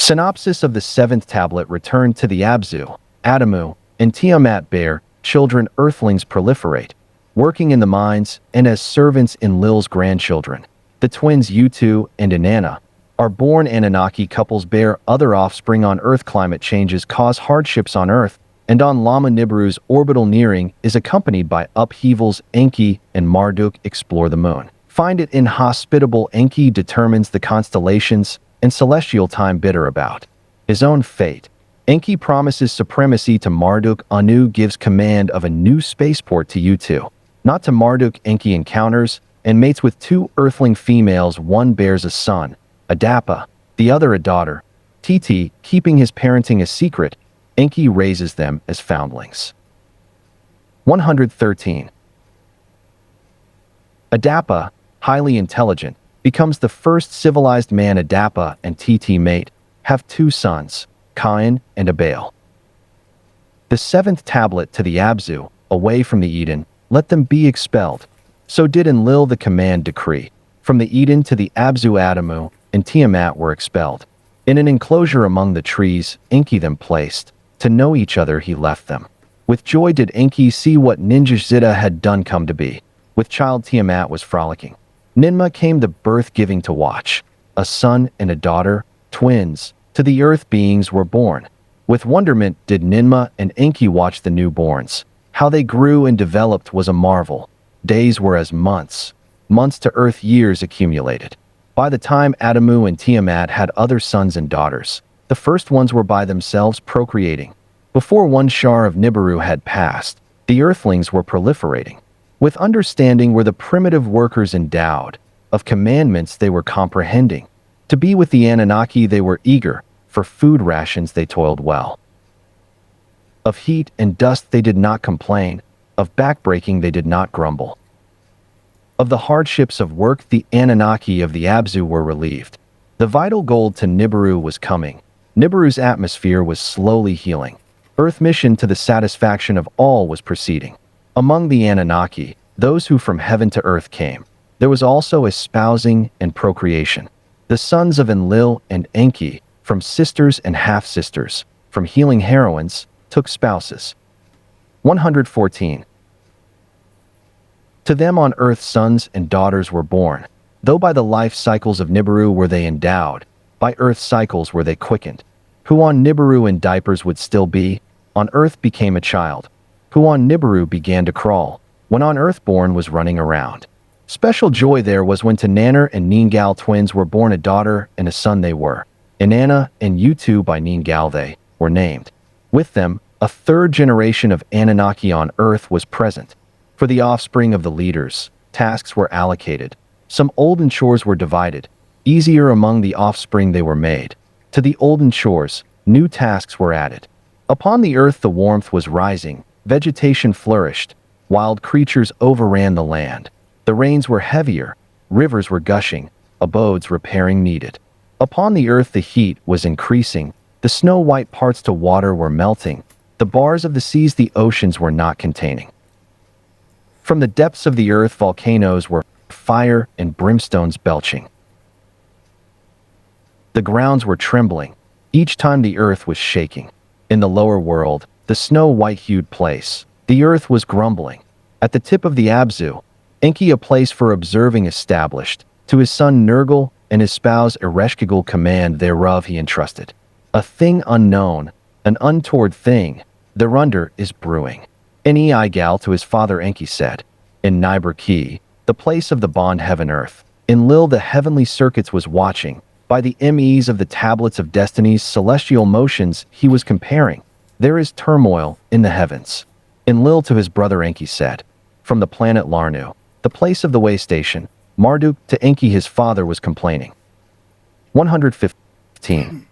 Synopsis of the seventh tablet returned to the Abzu, Adamu, and Ti-Amat bear children Earthlings proliferate, working in the mines and as servants Enlil's grandchildren. The twins Utu and Inanna are born. Anunnaki couples bear other offspring on Earth. Climate changes cause hardships on Earth, and on Lahmu Nibiru's orbital nearing is accompanied by upheavals. Enki and Marduk explore the moon. Find it inhospitable. Enki determines the constellations and celestial time. Bitter about his own fate, Enki promises supremacy to Marduk. Anu gives command of a new spaceport to Utu. Not to Marduk. Enki encounters and mates with two Earthling females. One bears a son, Adapa, the other a daughter, Titi. Keeping his parenting a secret, Enki raises them as foundlings. 113. Adapa, highly intelligent, becomes the first civilized man. Adapa and Titi mate, have two sons, Cain and Abael. The seventh tablet to the Abzu, away from the Eden, let them be expelled. So did Enlil the command decree. From the Eden to the Abzu, Adamu and Ti-Amat were expelled. In an enclosure among the trees, Enki them placed. To know each other he left them. With joy did Enki see what Ninja Zita had done come to be. With child Ti-Amat was frolicking. Ninma came the birth-giving to watch. A son and a daughter, twins, to the earth beings were born. With wonderment did Ninma and Enki watch the newborns. How they grew and developed was a marvel. Days were as months. Months to earth years accumulated. By the time Adamu and Ti-Amat had other sons and daughters, the first ones were by themselves procreating. Before one Shar of Nibiru had passed, the Earthlings were proliferating. With understanding were the primitive workers endowed. Of commandments they were comprehending. To be with the Anunnaki they were eager. For food rations they toiled well. Of heat and dust they did not complain. Of backbreaking they did not grumble. Of the hardships of work the Anunnaki of the Abzu were relieved. The vital gold to Nibiru was coming. Nibiru's atmosphere was slowly healing. Earth mission to the satisfaction of all was proceeding. Among the Anunnaki, those who from heaven to earth came, there was also espousing and procreation. The sons of Enlil and Enki, from sisters and half-sisters, from healing heroines, took spouses. 114. To them on earth sons and daughters were born. Though by the life cycles of Nibiru were they endowed, by earth cycles were they quickened. Who on Nibiru in diapers would still be, on earth became a child. Who on Nibiru began to crawl, when on earth born was running around. Special joy there was when Ninanna and Ningal twins were born. A daughter and a son they were. Inanna and Utu by Ningal they were named. With them, a third generation of Anunnaki on earth was present. For the offspring of the leaders, tasks were allocated. Some olden chores were divided. Easier among the offspring they were made. To the olden chores, new tasks were added. Upon the earth the warmth was rising. Vegetation flourished. Wild creatures overran the land. The rains were heavier. Rivers were gushing. Abodes repairing needed. Upon the earth the heat was increasing. The snow-white parts to water were melting. The bars of the seas the oceans were not containing. From the depths of the earth volcanoes were fire and brimstones belching. The grounds were trembling. Each time the earth was shaking. In the lower world, the snow-white-hued place, the earth was grumbling. At the tip of the Abzu, Enki a place for observing established. To his son Nergal and his spouse Ereshkigal command thereof he entrusted. A thing unknown, an untoward thing, thereunder is brewing. Nigal to his father Enki said. In Nibiru, the place of the bond heaven-earth, Enlil the heavenly circuits was watching. By the MEs of the tablets of destiny's celestial motions he was comparing. There is turmoil in the heavens. Enlil to his brother Enki said. From the planet Lahmu, the place of the way station, Marduk to Enki his father was complaining. 115.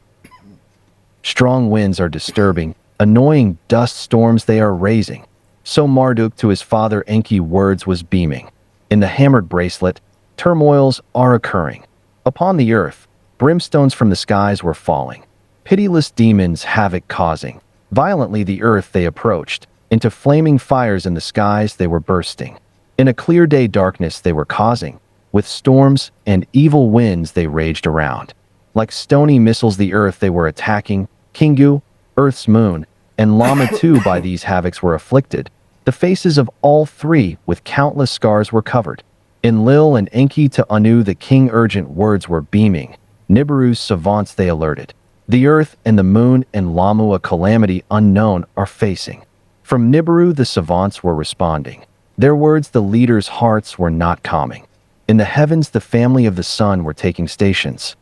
Strong winds are disturbing, annoying dust storms they are raising. So Marduk to his father Enki words was beaming. In the hammered bracelet, turmoils are occurring. Upon the earth, brimstones from the skies were falling. Pitiless demons havoc causing. Violently the earth they approached. Into flaming fires in the skies they were bursting. In a clear day darkness they were causing. With storms and evil winds they raged around. Like stony missiles the Earth they were attacking, Kingu, Earth's moon, and Lahmu too by these havocs were afflicted. The faces of all three with countless scars were covered. Enlil and Enki to Anu the king urgent words were beaming. Nibiru's savants they alerted. The Earth and the moon and Lahmu a calamity unknown are facing. From Nibiru the savants were responding. Their words the leaders' hearts were not calming. In the heavens the family of the sun were taking stations.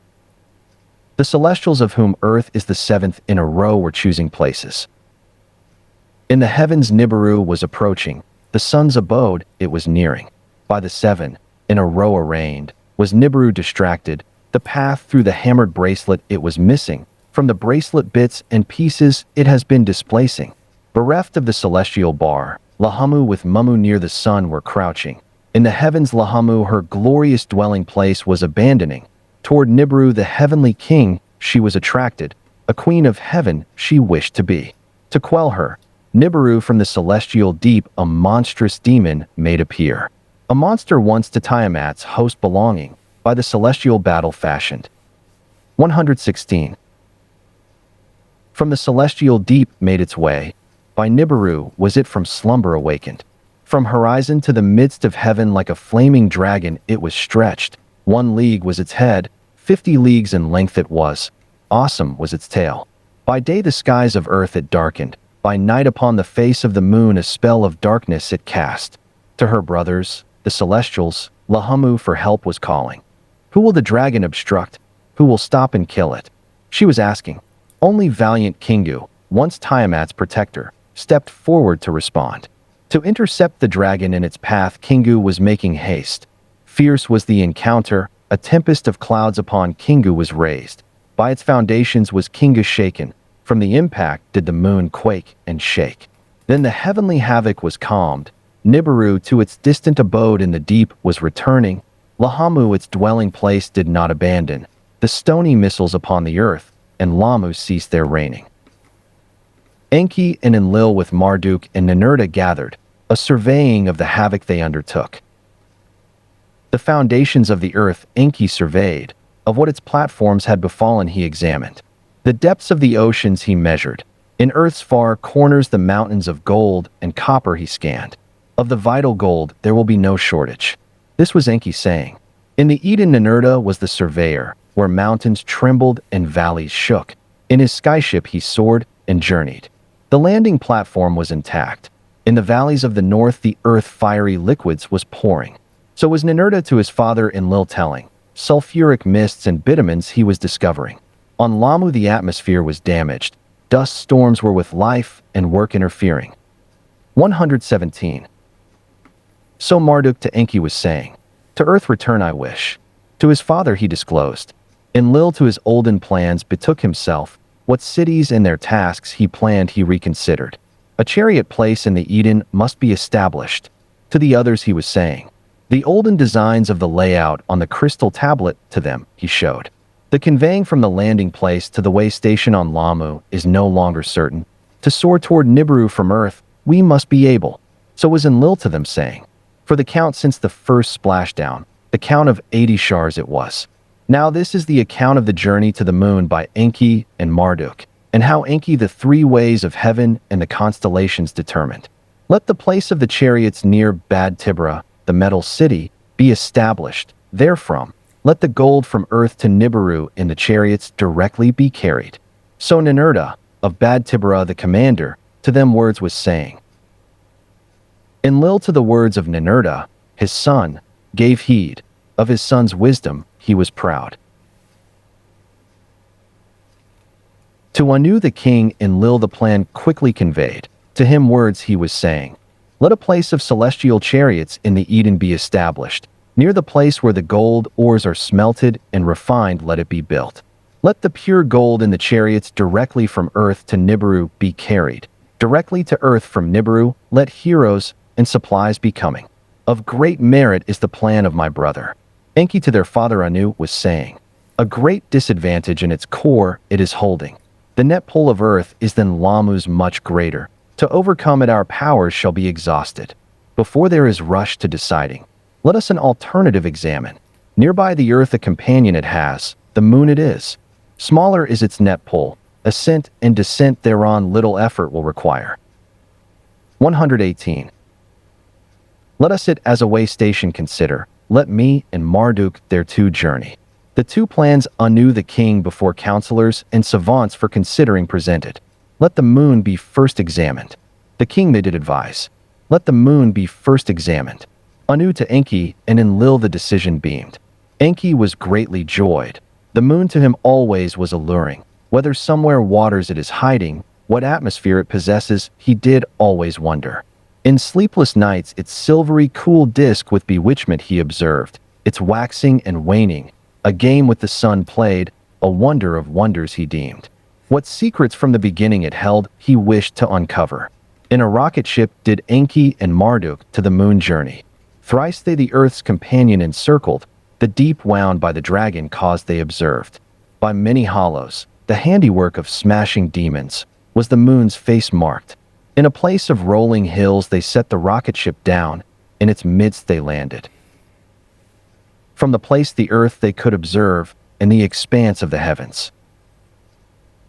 The celestials of whom Earth is the seventh in a row were choosing places. In the heavens Nibiru was approaching. The sun's abode it was nearing. By the seven, in a row arraigned, was Nibiru distracted. The path through the hammered bracelet it was missing. From the bracelet bits and pieces it has been displacing. Bereft of the celestial bar, Lahmu with Mummu near the sun were crouching. In the heavens Lahmu her glorious dwelling place was abandoning. Toward Nibiru the heavenly king she was attracted. A queen of heaven she wished to be. To quell her, Nibiru from the celestial deep a monstrous demon made appear. A monster once to Ti-Amat's host belonging, by the celestial battle fashioned. 116. From the celestial deep made its way, by Nibiru was it from slumber awakened. From horizon to the midst of heaven like a flaming dragon it was stretched. 1 league was its head, 50 leagues in length it was. Awesome was its tail. By day the skies of earth it darkened, by night upon the face of the moon a spell of darkness it cast. To her brothers, the celestials, Lahmu for help was calling. Who will the dragon obstruct? Who will stop and kill it? She was asking. Only valiant Kingu, once Ti-Amat's protector, stepped forward to respond. To intercept the dragon in its path Kingu was making haste. Fierce was the encounter, a tempest of clouds upon Kingu was raised. By its foundations was Kingu shaken. From the impact did the moon quake and shake. Then the heavenly havoc was calmed. Nibiru to its distant abode in the deep was returning. Lahmu its dwelling place did not abandon. The stony missiles upon the earth, and Lahmu ceased their reigning. Enki and Enlil with Marduk and Ninurta gathered, a surveying of the havoc they undertook. The foundations of the earth Enki surveyed, of what its platforms had befallen he examined. The depths of the oceans he measured. In earth's far corners the mountains of gold and copper he scanned. Of the vital gold there will be no shortage. This was Enki saying. In the Eden Ninurta was the surveyor, where mountains trembled and valleys shook. In his skyship he soared and journeyed. The landing platform was intact. In the valleys of the north the earth fiery liquids was pouring. So was Ninurta to his father Enlil telling. Sulfuric mists and bitumens he was discovering. On Lahmu the atmosphere was damaged. Dust storms were with life and work interfering. 117. So Marduk to Enki was saying, to earth return I wish. To his father he disclosed. Enlil to his olden plans betook himself. What cities and their tasks he planned he reconsidered. A chariot place in the Eden must be established. To the others he was saying. The olden designs of the layout on the crystal tablet to them he showed. The conveying from the landing place to the way station on Lahmu is no longer certain. To soar toward Nibiru from Earth, we must be able. So was Enlil to them saying. For the count since the first splashdown, the count of 80 shars it was. Now this is the account of the journey to the moon by Enki and Marduk, and how Enki the 3 ways of heaven and the constellations determined. Let the place of the chariots near Bad Tibra, the metal city, be established. Therefrom, let the gold from earth to Nibiru in the chariots directly be carried. So Ninurta, of Bad Tibra the commander, to them words was saying. Enlil to the words of Ninurta, his son, gave heed. Of his son's wisdom he was proud. To Anu the king Enlil the plan quickly conveyed. To him words he was saying. Let a place of celestial chariots in the Eden be established. Near the place where the gold ores are smelted and refined let it be built. Let the pure gold in the chariots directly from earth to Nibiru be carried. Directly to earth from Nibiru let heroes and supplies be coming. Of great merit is the plan of my brother. Enki to their father Anu was saying. A great disadvantage in its core it is holding. The net pull of earth is than Lahmu's much greater. To overcome it our powers shall be exhausted. Before there is rush to deciding, let us an alternative examine. Nearby the earth a companion it has, the moon it is. Smaller is its net pull. Ascent and descent thereon little effort will require. 118. Let us it as a way station consider. Let me and Marduk thereto journey. The two plans Anu the king before counselors and savants for considering presented. Let the moon be first examined. The king they did advise. Let the moon be first examined. Anu to Enki, and Enlil the decision beamed. Enki was greatly joyed. The moon to him always was alluring. Whether somewhere waters it is hiding, what atmosphere it possesses, he did always wonder. In sleepless nights its silvery cool disk with bewitchment he observed, its waxing and waning, a game with the sun played, a wonder of wonders he deemed. What secrets from the beginning it held, he wished to uncover. In a rocket ship did Enki and Marduk to the moon journey. Thrice they the earth's companion encircled, the deep wound by the dragon caused they observed. By many hollows, the handiwork of smashing demons, was the moon's face marked. In a place of rolling hills they set the rocket ship down, in its midst they landed. From the place the earth they could observe, in the expanse of the heavens.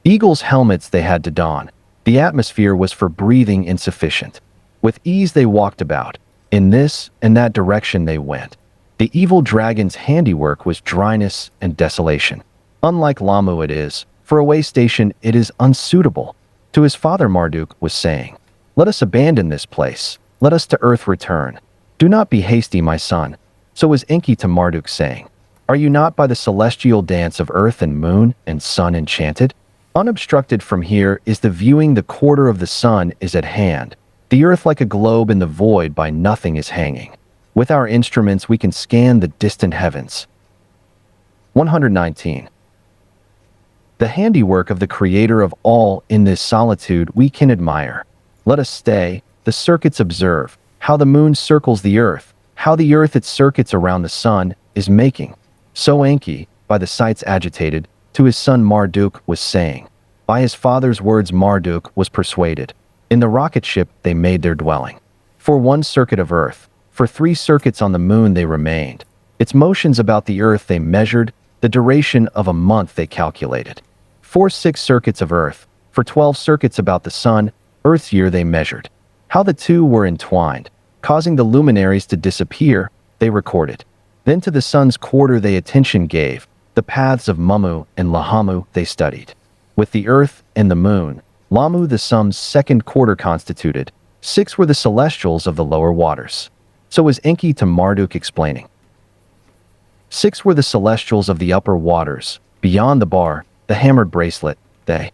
Eagles' helmets they had to don, the atmosphere was for breathing insufficient. With ease they walked about, in this and that direction they went. The evil dragon's handiwork was dryness and desolation. Unlike Lahmu it is, for a way station it is unsuitable. To his father Marduk was saying, let us abandon this place, let us to earth return. Do not be hasty, my son. So was Enki to Marduk saying, are you not by the celestial dance of earth and moon and sun enchanted? Unobstructed from here is the viewing, the quarter of the sun is at hand. The earth like a globe in the void by nothing is hanging. With our instruments we can scan the distant heavens. 119. The handiwork of the Creator of all in this solitude we can admire. Let us stay, the circuits observe, how the moon circles the earth, how the earth its circuits around the sun is making. So Enki, by the sights agitated, to his son Marduk was saying. By his father's words Marduk was persuaded. In the rocket ship they made their dwelling. For one circuit of earth, for 3 circuits on the moon they remained. Its motions about the earth they measured, the duration of a month they calculated. For 6 circuits of earth, for 12 circuits about the sun, earth's year they measured. How the two were entwined, causing the luminaries to disappear, they recorded. Then to the sun's quarter they attention gave, the paths of Lahmu and Lahmu they studied. With the earth and the moon, Lahmu the sun's second quarter constituted, 6 were the celestials of the lower waters. So was Enki to Marduk explaining. 6 were the celestials of the upper waters, beyond the bar, the hammered bracelet, they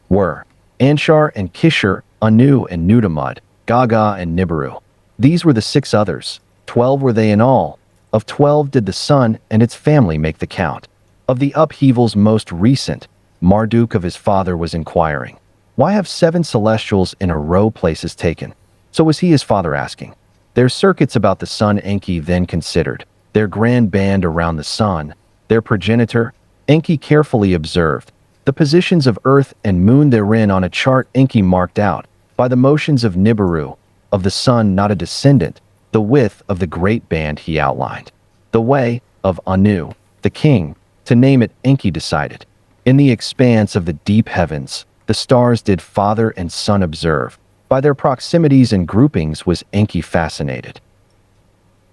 were Anshar and Kishar, Anu and Nutamud, Gaga and Nibiru. These were the 6 others, 12 were they in all. Of 12 did the sun and its family make the count. Of the upheavals most recent, Marduk of his father was inquiring, why have 7 celestials in a row places taken? So was he his father asking. Their circuits about the sun Enki then considered, their grand band around the sun, their progenitor, Enki carefully observed, the positions of earth and moon therein on a chart Enki marked out, by the motions of Nibiru, of the sun not a descendant, the width of the great band he outlined. The way of Anu, the king, to name it Enki decided. In the expanse of the deep heavens, the stars did father and son observe. By their proximities and groupings was Enki fascinated.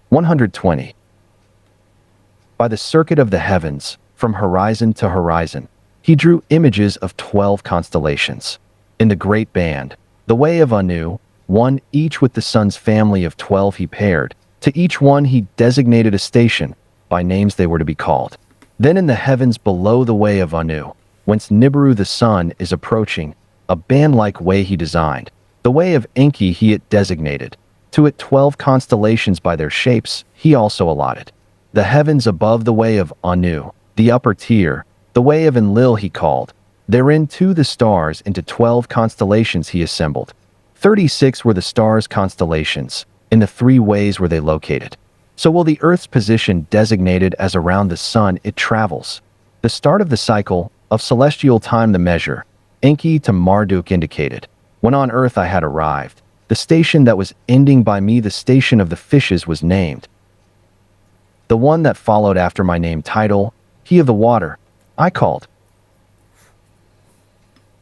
120. By the circuit of the heavens, from horizon to horizon, he drew images of 12 constellations. In the great band, the way of Anu, one each with the sun's family of 12 he paired. To each one he designated a station, by names they were to be called. Then in the heavens below the way of Anu, whence Nibiru the sun is approaching, a band-like way he designed. The way of Enki he it designated. To it 12 constellations by their shapes he also allotted. The heavens above the way of Anu, the upper tier, the way of Enlil he called. Therein too the stars into 12 constellations he assembled. 36 were the stars' constellations, in the 3 ways were they located. So will the earth's position designated as around the sun it travels. The start of the cycle, of celestial time the measure, Enki to Marduk indicated. When on earth I had arrived, the station that was ending by me the station of the fishes was named. the one that followed after my name title, he of the water, I called.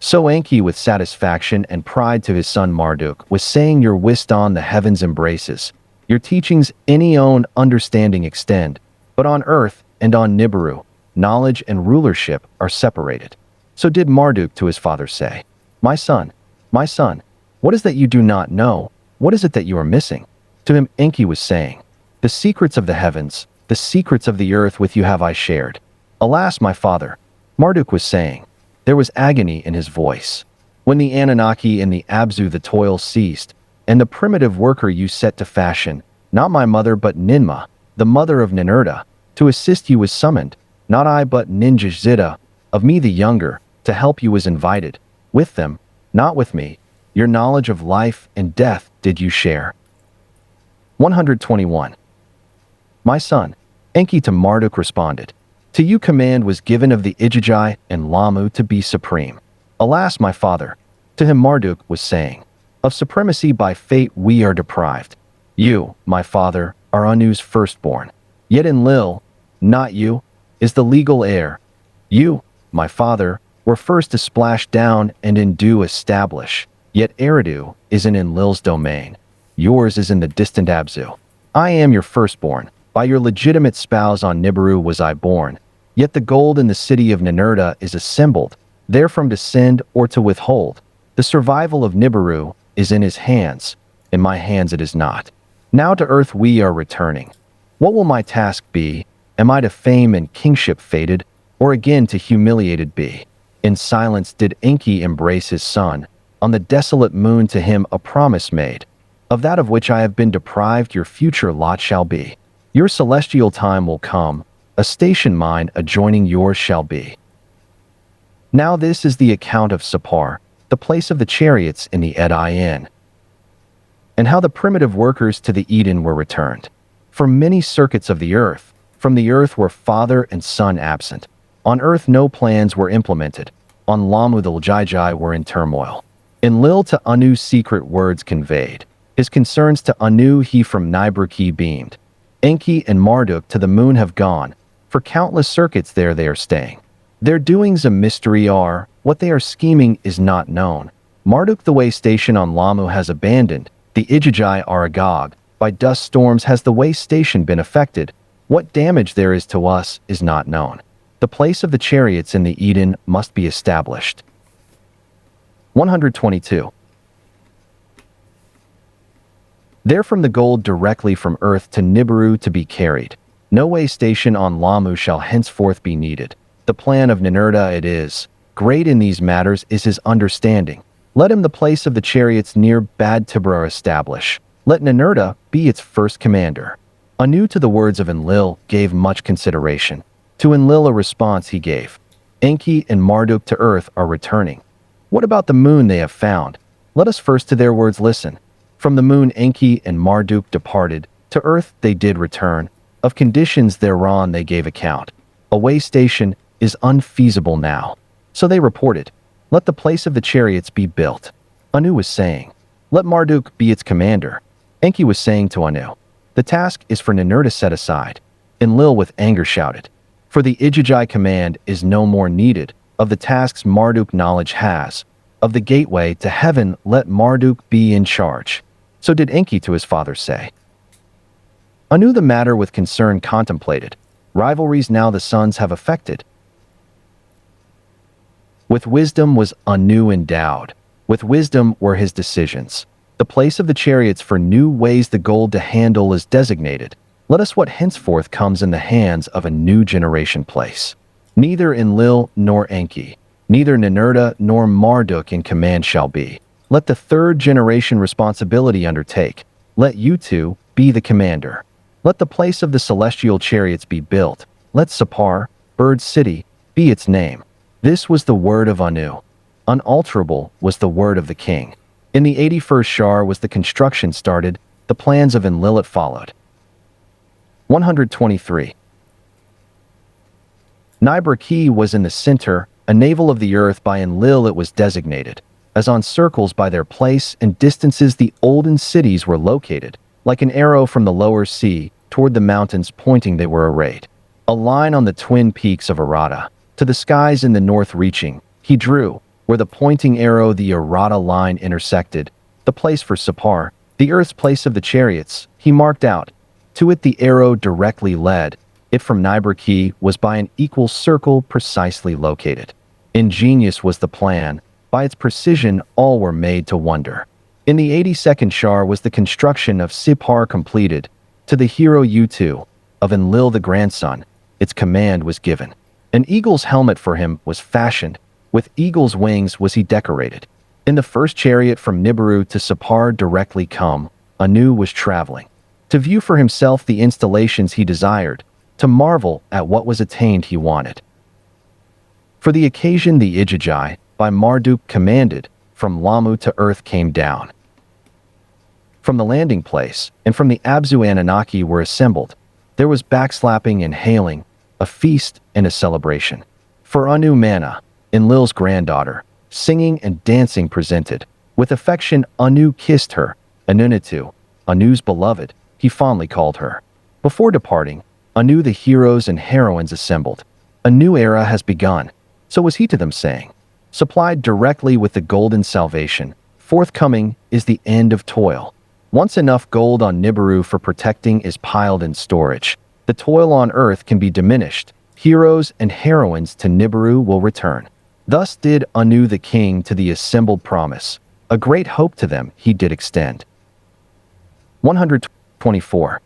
So Enki, with satisfaction and pride to his son Marduk, was saying, your wisdom the heavens embraces, your teachings any own understanding extend, but on earth and on Nibiru, knowledge and rulership are separated. So did Marduk to his father say, my son, what is that you do not know? What is it that you are missing? To him Enki was saying, the secrets of the heavens, the secrets of the earth with you have I shared. Alas, my father, Marduk was saying. There was agony in his voice. When the Anunnaki and the Abzu the toil ceased, and the primitive worker you set to fashion, not my mother but Ninma, the mother of Ninurta, to assist you was summoned, not I but Ninja Zita, of me the younger, to help you was invited. With them, not with me, your knowledge of life and death did you share. 121. My son, Enki to Marduk responded, to you command was given of the Ijajai and Lahmu to be supreme. Alas, my father, to him Marduk was saying, of supremacy by fate we are deprived. You, my father, are Anu's firstborn. Yet Enlil, not you, is the legal heir. You, my father, were first to splash down and in due establish. Yet Eridu is in Enlil's domain. Yours is in the distant Abzu. I am your firstborn. By your legitimate spouse on Nibiru was I born. Yet the gold in the city of Ninurta is assembled, therefrom to send or to withhold. The survival of Nibiru is in his hands. In my hands it is not. Now to earth we are returning. What will my task be? Am I to fame and kingship fated, or again to humiliated be? In silence did Enki embrace his son. On the desolate moon to him a promise made. Of that of which I have been deprived your future lot shall be. Your celestial time will come. A station mine adjoining yours shall be. Now this is the account of Sapar, the place of the chariots in the Ed-In, and how the primitive workers to the Eden were returned. From many circuits of the earth, from the earth were father and son absent. On earth no plans were implemented. On Lahmu the Ljijai were in turmoil. Enlil to Anu secret words conveyed. His concerns to Anu he from Nibiru beamed. Enki and Marduk to the moon have gone. For countless circuits there they are staying. Their doings a mystery are, what they are scheming is not known. Marduk the way station on Lahmu has abandoned, the Ijajai are agog. By dust storms has the way station been affected. What damage there is to us is not known. The place of the chariots in the Eden must be established. 122. Therefrom the gold directly from earth to Nibiru to be carried. No way station on Lahmu shall henceforth be needed. The plan of Ninurta it is. Great in these matters is his understanding. Let him the place of the chariots near Bad Tibra establish. Let Ninurta be its first commander. Anu to the words of Enlil gave much consideration. To Enlil a response he gave. Enki and Marduk to earth are returning. What about the moon they have found? Let us first to their words listen. From the moon Enki and Marduk departed. To earth they did return. Of conditions thereon they gave account. A way station is unfeasible now. So they reported, let the place of the chariots be built. Anu was saying, let Marduk be its commander. Enki was saying to Anu, the task is for Ninurta set aside. Enlil with anger shouted, for the Ijajai command is no more needed. Of the tasks Marduk knowledge has. Of the gateway to heaven let Marduk be in charge. So did Enki to his father say. Anu the matter with concern contemplated. Rivalries now the sons have affected. With wisdom was Anu endowed. With wisdom were his decisions. The place of the chariots for new ways the gold to handle is designated. Let us what henceforth comes in the hands of a new generation place. Neither Enlil nor Enki, neither Ninurta nor Marduk in command shall be. Let the third generation responsibility undertake. Let you two be the commander. Let the place of the celestial chariots be built. Let Sapar, Bird City, be its name. This was the word of Anu. Unalterable was the word of the king. In the 81st Shar was the construction started, the plans of Enlil followed. 123. Nibiru was in the center, a navel of the earth by Enlil it was designated. As on circles by their place and distances the olden cities were located. Like an arrow from the lower sea, toward the mountains pointing they were arrayed. A line on the twin peaks of Arata, to the skies in the north reaching, he drew, where the pointing arrow the Arata line intersected, the place for Sapar, the earth's place of the chariots, he marked out. To it the arrow directly led. It from Nibiru was by an equal circle precisely located. Ingenious was the plan. By its precision all were made to wonder. In the 82nd Shar was the construction of Sipar completed. To the hero Utu, of Enlil the grandson, its command was given. An eagle's helmet for him was fashioned. With eagle's wings was he decorated. In the first chariot from Nibiru to Sipar directly come, Anu was traveling. To view for himself the installations he desired, to marvel at what was attained he wanted. For the occasion the Ijajai, by Marduk commanded, from Lahmu to earth came down. From the landing place, and from the Abzu Anunnaki were assembled. There was backslapping and hailing, a feast and a celebration. For Anu Manna, Enlil's granddaughter, singing and dancing presented. With affection Anu kissed her, Anunnatu, Anu's beloved, he fondly called her. Before departing, Anu the heroes and heroines assembled. A new era has begun, so was he to them saying. Supplied directly with the golden salvation, forthcoming is the end of toil. Once enough gold on Nibiru for protecting is piled in storage. The toil on earth can be diminished. Heroes and heroines to Nibiru will return. Thus did Anu the king to the assembled promise. A great hope to them he did extend. 124.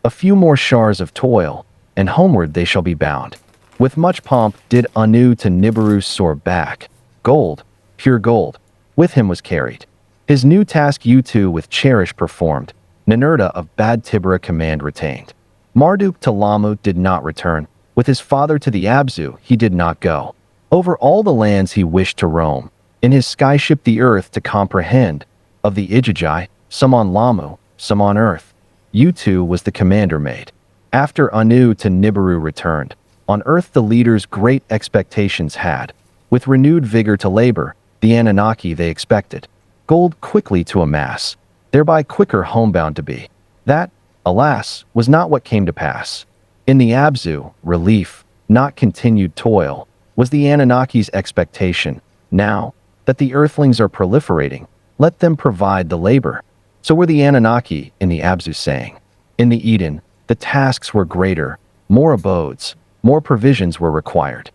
A few more shars of toil, and homeward they shall be bound. With much pomp did Anu to Nibiru soar back. Gold, pure gold, with him was carried. His new task Utu with cherish performed. Ninurta of Bad Tibera command retained. Marduk to Lahmu did not return. With his father to the Abzu he did not go. Over all the lands he wished to roam. In his skyship the earth to comprehend. Of the Ijajai, some on Lahmu, some on earth. Utu was the commander made. After Anu to Nibiru returned, on earth the leaders great expectations had. With renewed vigor to labor, the Anunnaki they expected. Gold quickly to amass, thereby quicker homebound to be. That, alas, was not what came to pass. In the Abzu, relief, not continued toil, was the Anunnaki's expectation. Now, that the Earthlings are proliferating, let them provide the labor. So were the Anunnaki in the Abzu saying. In the Eden, the tasks were greater, more abodes, more provisions were required.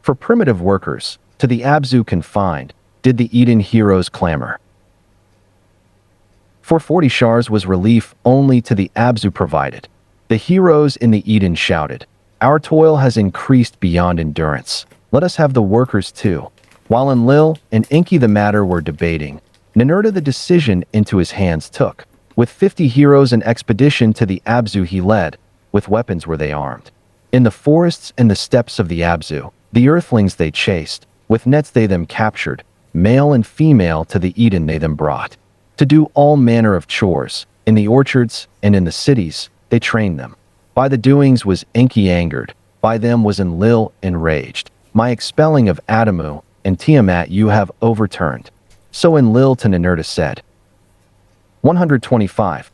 For primitive workers, to the Abzu confined, did the Eden heroes clamor. For 40 shars was relief only to the Abzu provided. The heroes in the Eden shouted, "Our toil has increased beyond endurance. Let us have the workers too." While Enlil and Enki the matter were debating, Ninurta the decision into his hands took. With 50 heroes an expedition to the Abzu he led. With weapons were they armed. In the forests and the steppes of the Abzu, the Earthlings they chased. With nets they them captured. Male and female to the Eden they them brought. To do all manner of chores. In the orchards and in the cities, they trained them. By the doings was Enki angered. By them was Enlil enraged. My expelling of Adamu and Ti-Amat you have overturned. So Enlil to Ninurta said. 125.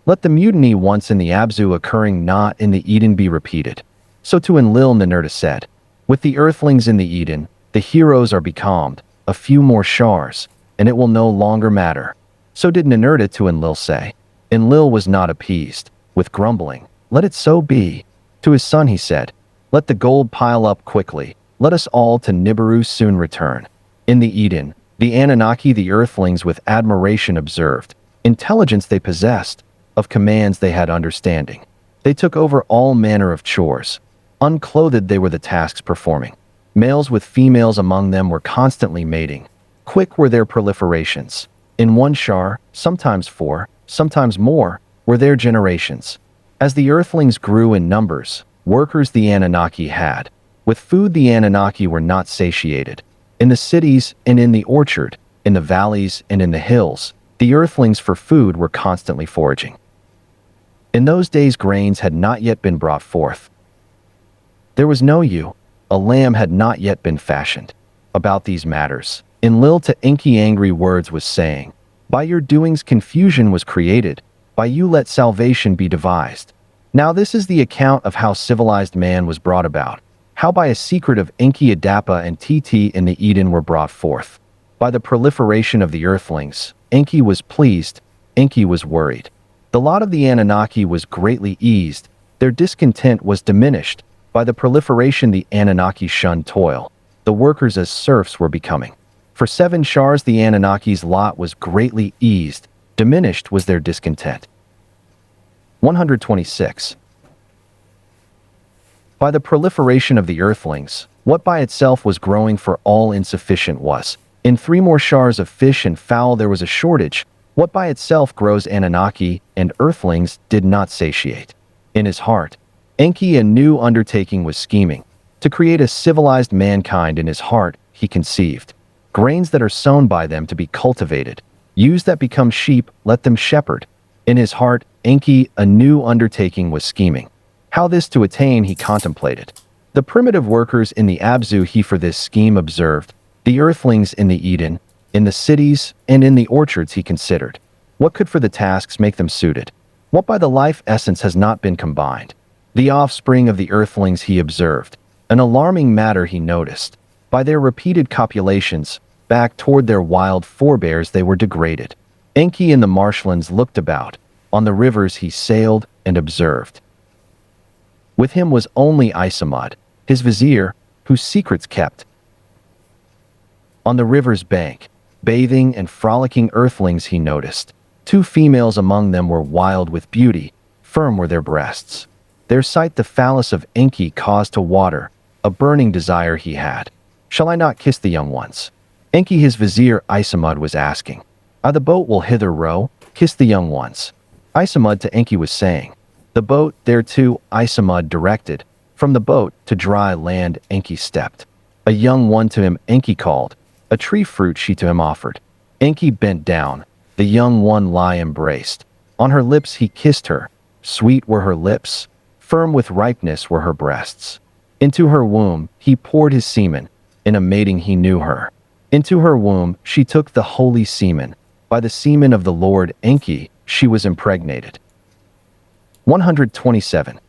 Let the mutiny once in the Abzu occurring not in the Eden be repeated. So to Enlil Ninurta said. With the Earthlings in the Eden, the heroes are becalmed, a few more shars, and it will no longer matter. So did Ninurta to Enlil say. Enlil was not appeased, with grumbling, let it so be. To his son he said, let the gold pile up quickly, let us all to Nibiru soon return. In the Eden, the Anunnaki the Earthlings with admiration observed. Intelligence they possessed, of commands they had understanding. They took over all manner of chores. Unclothed they were the tasks performing. Males with females among them were constantly mating. Quick were their proliferations. In one shar, sometimes 4, sometimes more, were their generations. As the Earthlings grew in numbers, workers the Anunnaki had. With food the Anunnaki were not satiated. In the cities and in the orchard, in the valleys and in the hills, the Earthlings for food were constantly foraging. In those days grains had not yet been brought forth. There was no ewe, a lamb had not yet been fashioned. About these matters, Enlil to Enki angry words was saying, by your doings confusion was created, By you let salvation be devised. Now this is the account of how civilized man was brought about, how by a secret of Enki, Adapa and Titi in the Eden were brought forth. By the proliferation of the Earthlings, Enki was pleased, Enki was worried. The lot of the Anunnaki was greatly eased, their discontent was diminished. By the proliferation the Anunnaki shunned toil, the workers as serfs were becoming. For 7 shars the Anunnaki's lot was greatly eased, diminished was their discontent. 126. By the proliferation of the Earthlings, what by itself was growing for all insufficient was. In 3 more shars of fish and fowl there was a shortage. What by itself grows Anunnaki and Earthlings did not satiate. In his heart, Enki a new undertaking was scheming. To create a civilized mankind in his heart, he conceived. Grains that are sown by them to be cultivated. Ewes that become sheep, let them shepherd. In his heart, Enki a new undertaking was scheming. How this to attain he contemplated. The primitive workers in the Abzu he for this scheme observed. The Earthlings in the Eden, in the cities, and in the orchards he considered. What could for the tasks make them suited? What by the life essence has not been combined? The offspring of the Earthlings he observed. An alarming matter he noticed. By their repeated copulations, back toward their wild forebears they were degraded. Enki in the marshlands looked about. On the rivers he sailed and observed. With him was only Ti-Amat, his vizier, whose secrets kept. On the river's bank, bathing and frolicking Earthlings he noticed. 2 females among them were wild with beauty, firm were their breasts. Their sight the phallus of Enki caused to water, a burning desire he had. Shall I not kiss the young ones? Enki his vizier Ti-Amat was asking. I the boat will hither row, kiss the young ones. Ti-Amat to Enki was saying. The boat thereto Ti-Amat directed. From the boat to dry land Enki stepped. A young one to him Enki called. A tree fruit she to him offered. Enki bent down. The young one lie embraced. On her lips he kissed her. Sweet were her lips. Firm with ripeness were her breasts. Into her womb he poured his semen. In a mating he knew her. Into her womb she took the holy semen. By the semen of the Lord Enki she was impregnated. 127.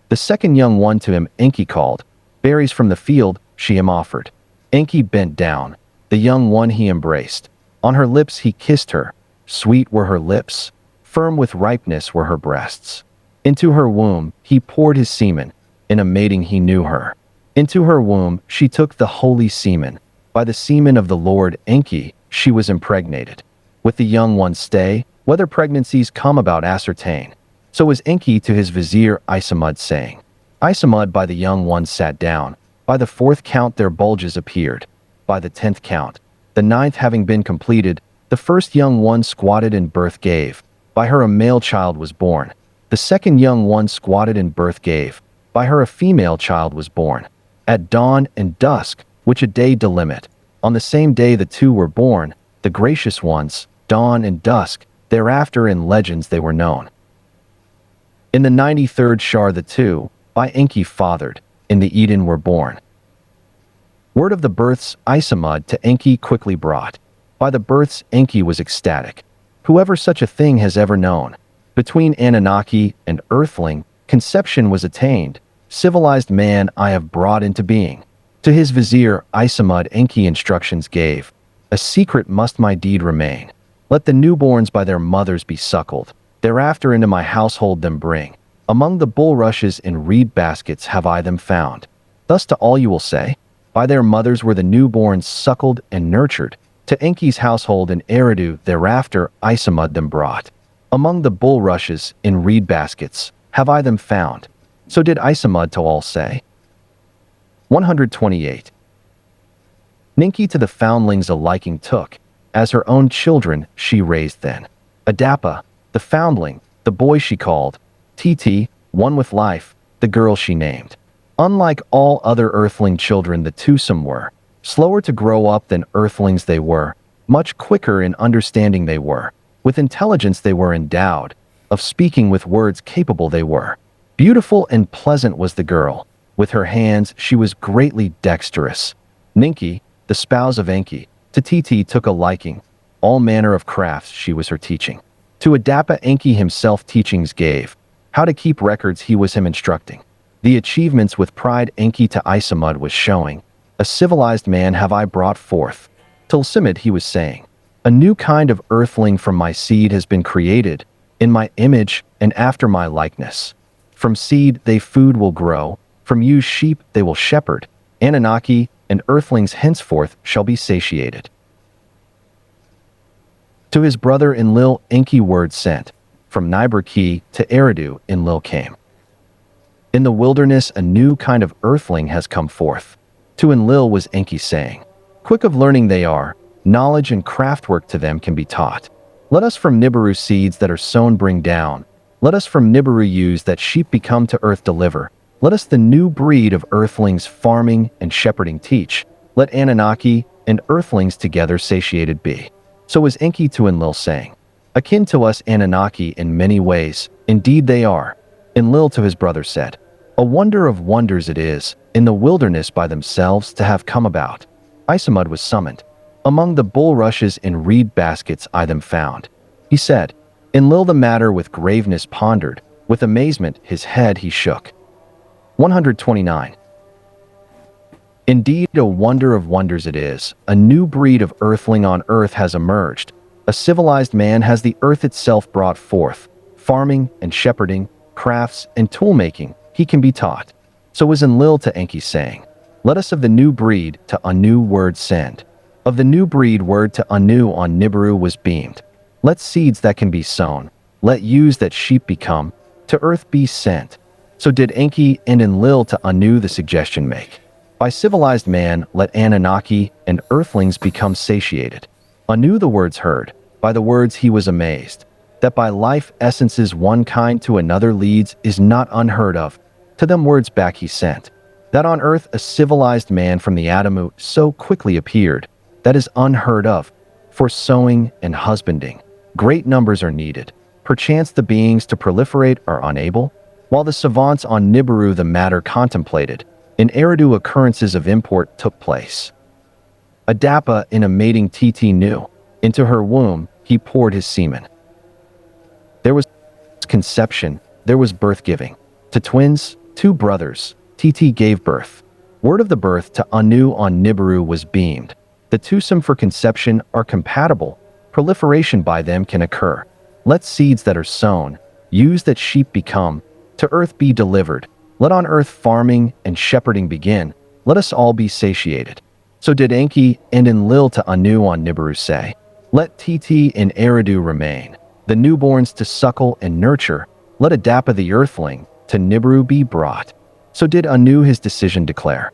The second young one to him Enki called. Berries from the field she him offered. Enki bent down. The young one he embraced. On her lips he kissed her. Sweet were her lips. Firm with ripeness were her breasts. Into her womb he poured his semen. In a mating he knew her. Into her womb she took the holy semen. By the semen of the Lord Enki she was impregnated. With the young one stay, whether pregnancies come about ascertain. So was Enki to his vizier Ti-Amat saying. Ti-Amat by the young one sat down. By the 4th count their bulges appeared. By the 10th count, the 9th having been completed, the first young one squatted and birth gave. By her a male child was born. The second young one squatted and birth gave. By her a female child was born. At dawn and dusk, which a day delimit, on the same day the 2 were born, the gracious ones, dawn and dusk, thereafter in legends they were known. In the 93rd shar the 2, by Enki fathered, in the Eden were born. Word of the births Ti-Amat to Enki quickly brought. By the births Enki was ecstatic. Whoever such a thing has ever known. Between Anunnaki and Earthling, conception was attained. Civilized man I have brought into being. To his vizier Ti-Amat Enki instructions gave. A secret must my deed remain. Let the newborns by their mothers be suckled. Thereafter into my household them bring. Among the bulrushes in reed baskets have I them found. Thus to all you will say, by their mothers were the newborns suckled and nurtured. To Enki's household in Eridu thereafter Ti-Amat them brought. Among the bulrushes in reed baskets have I them found. So did Ti-Amat to all say. 128. Enki to the foundlings a liking took. As her own children she raised then. Adapa, the foundling, the boy she called. Titi, one with life, the girl she named. Unlike all other Earthling children the twosome were. Slower to grow up than Earthlings they were. Much quicker in understanding they were. With intelligence they were endowed. Of speaking with words capable they were. Beautiful and pleasant was the girl. With her hands she was greatly dexterous. Enki, the spouse of Enki, to Titi took a liking. All manner of crafts she was her teaching. To Adapa Enki himself teachings gave. How to keep records he was him instructing. The achievements with pride Enki to Ti-Amat was showing. A civilized man have I brought forth. Till Simid he was saying. A new kind of earthling from my seed has been created, in my image and after my likeness. From seed they food will grow, from you sheep they will shepherd, Anunnaki and Earthlings henceforth shall be satiated. To his brother Enlil Enki word sent, from Nibiru to Eridu Enlil came. In the wilderness a new kind of earthling has come forth. To Enlil was Enki saying, quick of learning they are, knowledge and craftwork to them can be taught. Let us from Nibiru seeds that are sown bring down, let us from Nibiru use that sheep become to earth deliver, let us the new breed of earthlings farming and shepherding teach, let Anunnaki and Earthlings together satiated be. So was Enki to Enlil saying, akin to us Anunnaki in many ways, indeed they are. Enlil to his brother said, a wonder of wonders it is, in the wilderness by themselves to have come about. Ti-Amat was summoned. Among the bulrushes in reed baskets I them found. He said, Enlil the matter with graveness pondered, with amazement his head he shook. 129. Indeed, a wonder of wonders it is, a new breed of earthling on earth has emerged. A civilized man has the earth itself brought forth. Farming and shepherding, crafts and tool-making, he can be taught. So was Enlil to Enki saying, let us of the new breed to Anu word send. Of the new breed word to Anu on Nibiru was beamed. Let seeds that can be sown, let ewes that sheep become, to earth be sent. So did Enki and Enlil to Anu the suggestion make. By civilized man let Anunnaki and Earthlings become satiated. Anu the words heard, by the words he was amazed. That by life essences one kind to another leads is not unheard of. To them words back he sent. That on earth a civilized man from the Adamu so quickly appeared. That is unheard of. For sowing and husbanding, great numbers are needed. Perchance the beings to proliferate are unable. While the savants on Nibiru the matter contemplated, in Eridu occurrences of import took place. Adapa in a mating Titi knew. Into her womb he poured his semen. There was conception, there was birth-giving. To twins, 2 brothers, Titi gave birth. Word of the birth to Anu on Nibiru was beamed. The twosome for conception are compatible, proliferation by them can occur. Let seeds that are sown, ewes that sheep become, to earth be delivered. Let on earth farming and shepherding begin, let us all be satiated. So did Enki and Enlil to Anu on Nibiru say, let Titi in Eridu remain, the newborns to suckle and nurture, let Adapa the Earthling to Nibiru be brought. So did Anu his decision declare.